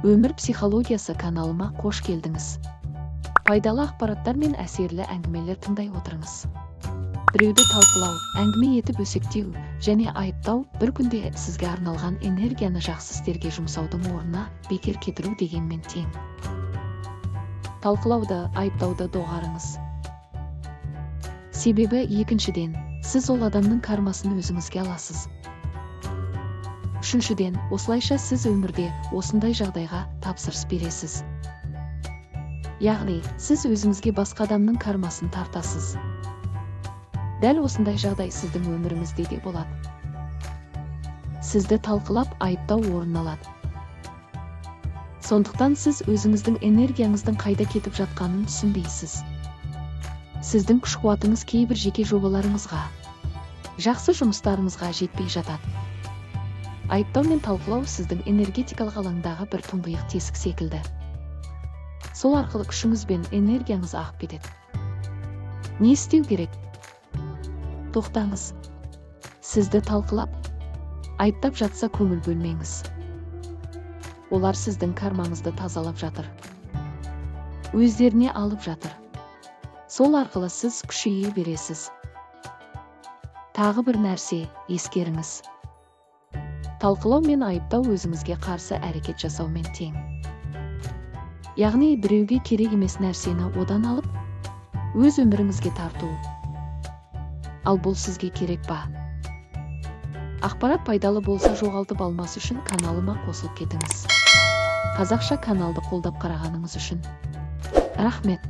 Өмір психологиясы каналыма қош келдіңіз. Пайдалы ақпараттар мен әсерлі әңгімелер тыңдай отырыңыз. Біреуді талқылау, әңгіме етіп өсектеу және айыптау бір күнде сізге арналған энергияны жақсы істерге жұмсаудың орнына бекер кетіру дегенмен тең. Талқылауды, айыптауды доғарыңыз. Себебі екіншіден, сіз ол адамның кармасын өзіңізге аласыз. Үшіншіден, осылайша сіз өмірде осындай жағдайға тапсырыс бересіз. Яғни, сіз өзіңізге басқа адамның кармасын тартасыз. Дәл осындай жағдай сіздің өміріңізде де болады. Сізді талқылап, айыптау орын алады. Сондықтан сіз өзіңіздің энергияңыздың қайда кетіп жатқанын түсінбейсіз. Сіздің күш-қуатыңыз кейбір жеке жобаларыңызға, жақсы жұмыстарыңызға жетпей жатады. Айыптау мен талқылау сіздің энергетикалық алаңдағы бір тұңғиық тесік секілді. Сол арқылы күшіңіз бен энергияңыз ағып кетеді. Не істеу керек? Тоқтаңыз. Сізді талқылап, айыптап жатса көңіл бөлмеңіз. Олар сіздің кармаңызды тазалап жатыр. Өздеріне алып жатыр. Сол арқылы сіз күшейе бересіз. Тағы бір нәрсе, ескеріңіз. Талқылау мен айыптау өзіңізге қарсы әрекет жасаумен тең. Яғни біреуге керек емес нәрсені одан алып, өз өміріңізге тарту. Ал бұл сізге керек па? Ақпарат пайдалы болса жоғалтып алмас үшін каналыма қосылып кетіңіз. Қазақша каналды қолдап қарағаныңыз үшін рахмет.